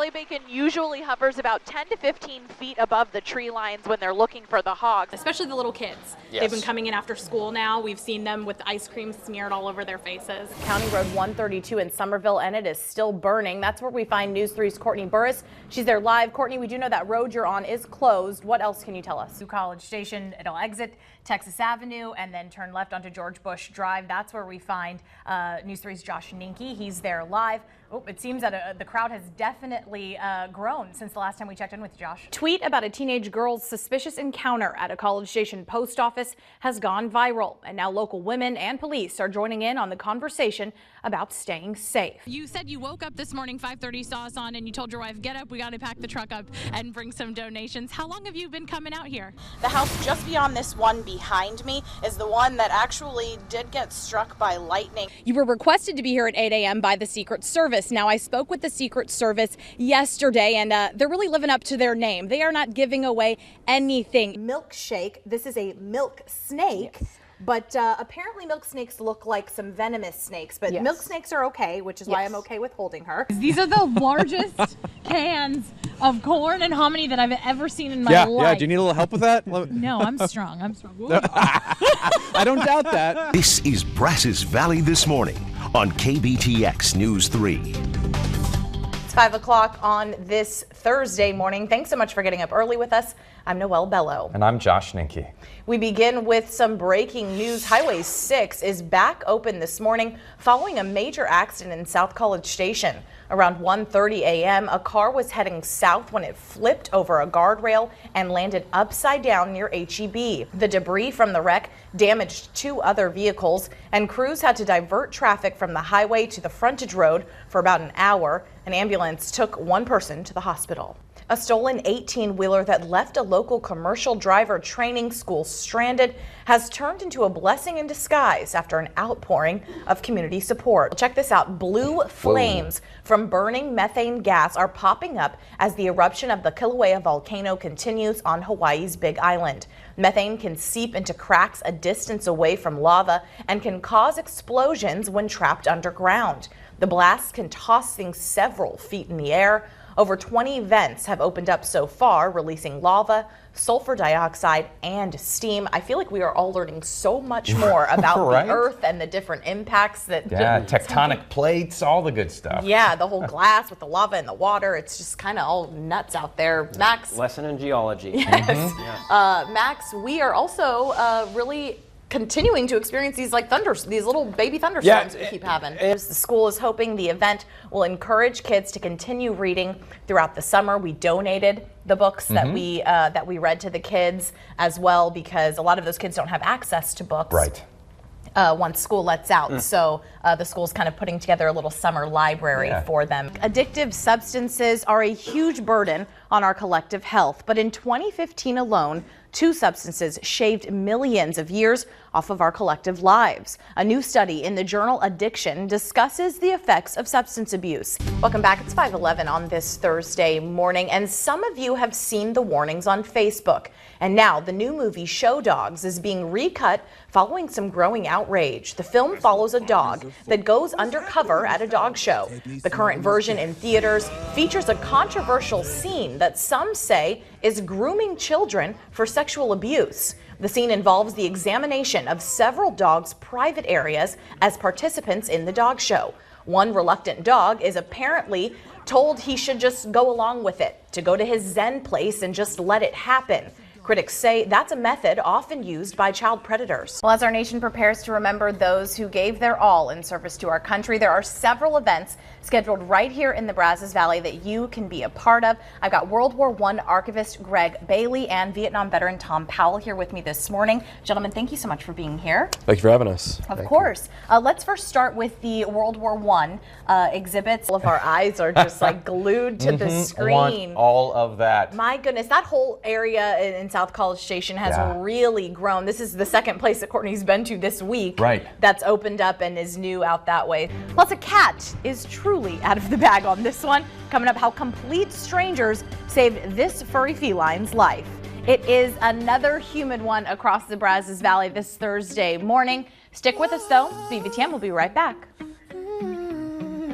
Charlie Bacon usually hovers about 10 to 15 feet above the tree lines when they're looking for the hogs. Especially the little kids. Yes. They've been coming in after school now. We've seen them with ice cream smeared all over their faces. County Road 132 in Somerville, and it is still burning. That's where we find News 3's Courtney Burris. She's there live. Courtney, we do know that road you're on is closed. What else can you tell us? College Station, it'll exit Texas Avenue and then turn left onto George Bush Drive. That's where we find News 3's Josh Ninke. He's there live. Oh, it seems that the crowd has definitely grown since the last time we checked in with Josh. Tweet about a teenage girl's suspicious encounter at a College Station post office has gone viral, and now local women and police are joining in on the conversation about staying safe. You said you woke up this morning, 5:30, saw us on, and you told your wife, get up, we got to pack the truck up and bring some donations. How long have you been coming out here? The house just beyond this one behind me is the one that actually did get struck by lightning. You were requested to be here at 8 a.m. by the Secret Service. Now, I spoke with the Secret Service yesterday, and they're really living up to their name. They are not giving away anything. Milkshake. This is a milk snake. Yes. But apparently milk snakes look like some venomous snakes, but milk snakes are okay, which is why I'm okay with holding her. These are the largest cans of corn and hominy that I've ever seen in my life. Yeah, do you need a little help with that? No, I'm strong. I don't doubt that. This is Brazos Valley This Morning on KBTX News 3. It's 5 o'clock on this Thursday morning. Thanks so much for getting up early with us. I'm Noelle Bellow. And I'm Josh Ninke. We begin with some breaking news. Highway 6 is back open this morning following a major accident in South College Station. Around 1:30 a.m., a car was heading south when it flipped over a guardrail and landed upside down near HEB. The debris from the wreck damaged 2 other vehicles, and crews had to divert traffic from the highway to the frontage road for about an hour. An ambulance took 1 person to the hospital. A stolen 18-wheeler that left a local commercial driver training school stranded has turned into a blessing in disguise after an outpouring of community support. Check this out. Blue flames from burning methane gas are popping up as the eruption of the Kilauea volcano continues on Hawaii's Big Island. Methane can seep into cracks a distance away from lava and can cause explosions when trapped underground. The blast can toss things several feet in the air. Over 20 vents have opened up so far, releasing lava, sulfur dioxide, and steam. I feel like we are all learning so much more about the Earth and the different impacts that... Yeah, tectonic plates, all the good stuff. Yeah, the whole glass with the lava and the water. It's just kind of all nuts out there. Max? Lesson in geology. Yes. Max, we are also really continuing to experience these these little baby thunderstorms we keep having. The school is hoping the event will encourage kids to continue reading throughout the summer. We donated the books that we read to the kids as well, because a lot of those kids don't have access to books. Right. Once school lets out. So the school's kind of putting together a little summer library for them. Addictive substances are a huge burden on our collective health, but in 2015 alone, 2 substances shaved millions of years off of our collective lives. A new study in the journal Addiction discusses the effects of substance abuse. Welcome back. It's 5:11 on this Thursday morning, and some of you have seen the warnings on Facebook. And now the new movie Show Dogs is being recut following some growing outrage. The film follows a dog that goes undercover at a dog show. The current version in theaters features a controversial scene that some say is grooming children for sexual abuse. The scene involves the examination of several dogs' private areas as participants in the dog show. One reluctant dog is apparently told he should just go along with it, to go to his Zen place and just let it happen. Critics say that's a method often used by child predators. Well, as our nation prepares to remember those who gave their all in service to our country, there are several events scheduled right here in the Brazos Valley that you can be a part of. I've got World War I archivist Greg Bailey and Vietnam veteran Tom Powell here with me this morning. Gentlemen, thank you so much for being here. Thank you for having us. Of course. Let's first start with the World War I exhibits. All of our eyes are just glued to the screen. Want all of that. My goodness, that whole area in South College Station has really grown. This is the second place that Courtney's been to this week that's opened up and is new out that way. Plus, a cat is truly out of the bag on this one. Coming up, how complete strangers saved this furry feline's life. It is another humid one across the Brazos Valley this Thursday morning. Stick with us, though. BVTM will be right back.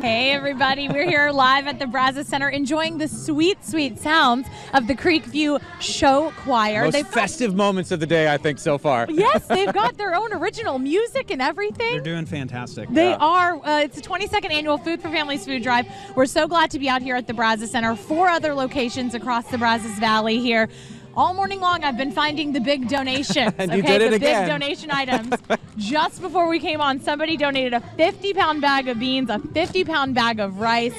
Hey everybody, we're here live at the Brazos Center enjoying the sweet, sweet sounds of the Creekview Show Choir. Most festive moments of the day, I think, so far. Yes, they've got their own original music and everything. They're doing fantastic. They are. It's the 22nd annual Food for Families food drive. We're so glad to be out here at the Brazos Center. 4 other locations across the Brazos Valley here. All morning long, I've been finding the big donations. And you did it again. Big donation items. Just before we came on, somebody donated a 50-pound bag of beans, a 50-pound bag of rice.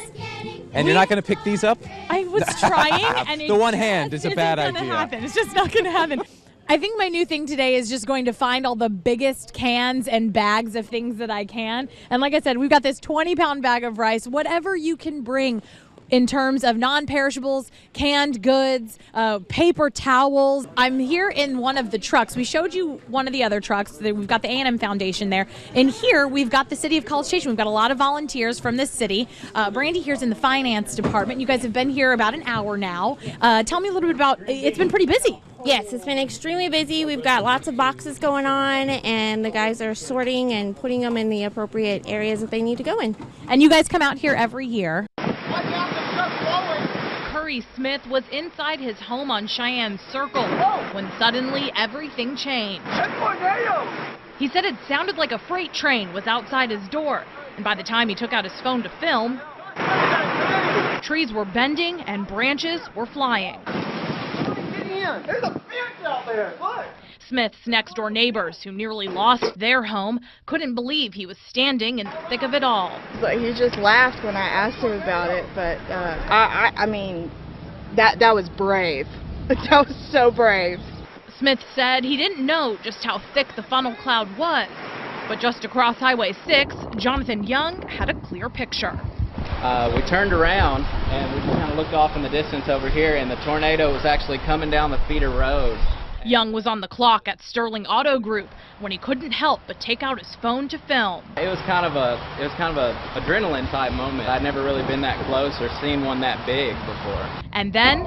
And you're not going to pick these up? I was trying, and The one hand is a bad idea. Happen. It's just not going to happen. I think my new thing today is just going to find all the biggest cans and bags of things that I can. And like I said, we've got this 20-pound bag of rice, whatever you can bring in terms of non-perishables, canned goods, paper towels. I'm here in one of the trucks. We showed you one of the other trucks. We've got the A&M Foundation there. And here we've got the City of College Station. We've got a lot of volunteers from this city. Brandy here's in the finance department. You guys have been here about an hour now. Tell me a little bit about, it's been pretty busy. Yes, it's been extremely busy. We've got lots of boxes going on, and the guys are sorting and putting them in the appropriate areas that they need to go in. And you guys come out here every year. Curry Smith was inside his home on Cheyenne Circle when suddenly everything changed. He said it sounded like a freight train was outside his door, and by the time he took out his phone to film, trees were bending and branches were flying. There's a fence out there. Look. Smith's next-door neighbors, who nearly lost their home, couldn't believe he was standing in the thick of it all. But he just laughed when I asked him about it. But I mean, that was brave. That was so brave. Smith said he didn't know just how thick the funnel cloud was, but just across Highway 6, Jonathan Young had a clear picture. We turned around and we just kind of looked off in the distance over here, and the tornado was actually coming down the feeder road. Young was on the clock at Sterling Auto Group when he couldn't help but take out his phone to film. It was kind of a adrenaline type moment. I'd never really been that close or seen one that big before. And then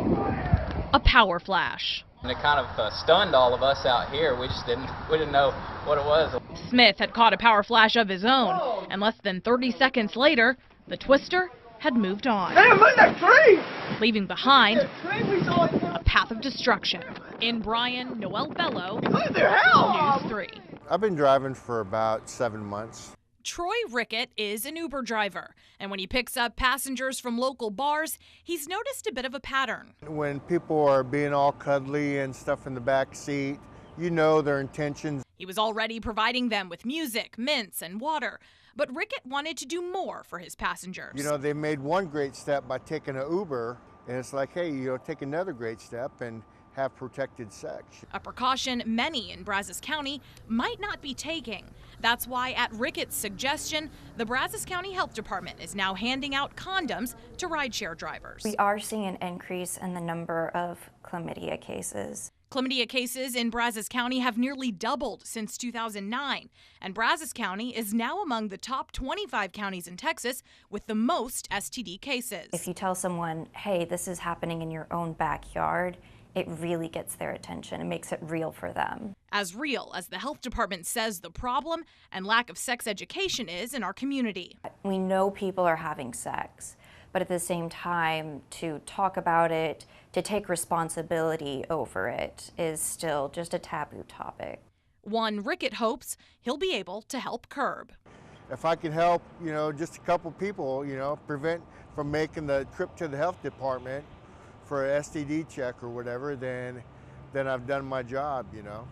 a power flash. And it kind of stunned all of us out here. We didn't know what it was. Smith had caught a power flash of his own, and less than 30 seconds later, the twister had moved on. Damn, look at that tree! Leaving behind a path of destruction. In Bryan, Noelle Bellow, News 3. I've been driving for about 7 months. Troy Rickett is an Uber driver, and when he picks up passengers from local bars, he's noticed a bit of a pattern. When people are being all cuddly and stuff in the back seat, you know their intentions. He was already providing them with music, mints, and water, but Rickett wanted to do more for his passengers. You know, they made one great step by taking an Uber, and it's like, hey, you know, take another great step and have protected sex. A precaution many in Brazos County might not be taking. That's why, at Rickett's suggestion, the Brazos County Health Department is now handing out condoms to rideshare drivers. We are seeing an increase in the number of chlamydia cases. Chlamydia cases in Brazos County have nearly doubled since 2009, and Brazos County is now among the top 25 counties in Texas with the most STD cases. If you tell someone, hey, this is happening in your own backyard, it really gets their attention and makes it real for them. As real as the health department says the problem and lack of sex education is in our community. We know people are having sex, but at the same time, to talk about it, to take responsibility over it, is still just a taboo topic. One Rickett hopes he'll be able to help curb. If I can help, you know, just a couple people, you know, prevent from making the trip to the health department for an STD check or whatever, then I've done my job, you know.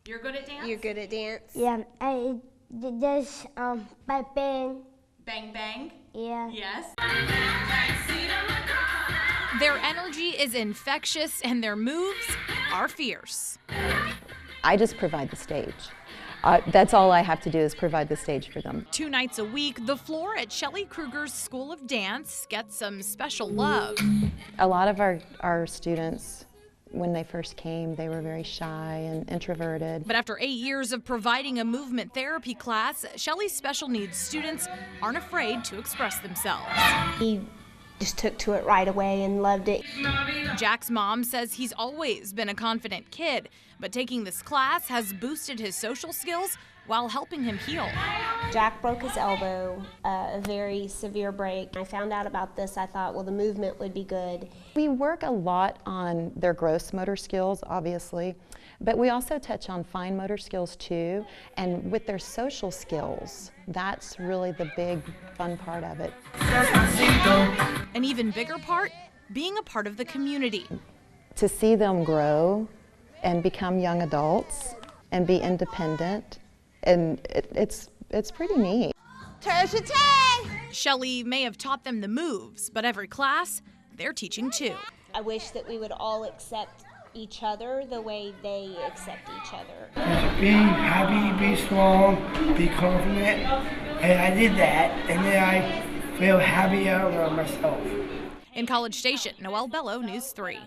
You're good at dance? You're good at dance? Yeah, I did this by bang. Bang bang? Yeah. Yes. Their energy is infectious and their moves are fierce. I just provide the stage. That's all I have to do is provide the stage for them. 2 nights a week, the floor at Shelley Kruger's School of Dance gets some special love. A lot of our students, when they first came, they were very shy and introverted. But after 8 years of providing a movement therapy class, Shelley's special needs students aren't afraid to express themselves. He Just took to it right away and loved it. Jack's mom says he's always been a confident kid, but taking this class has boosted his social skills while helping him heal. Jack broke his elbow, a very severe break. I found out about this, I thought, well, the movement would be good. We work a lot on their gross motor skills, obviously, but we also touch on fine motor skills too, and with their social skills, that's really the big fun part of it. An even bigger part, being a part of the community. To see them grow and become young adults and be independent, and it's pretty neat. Shelley may have taught them the moves, but every class, they're teaching too. I wish that we would all accept each other the way they accept each other. Be happy, be strong, be confident, and I did that, and then I feel happier about myself. In College Station, Noelle Bellow, News 3.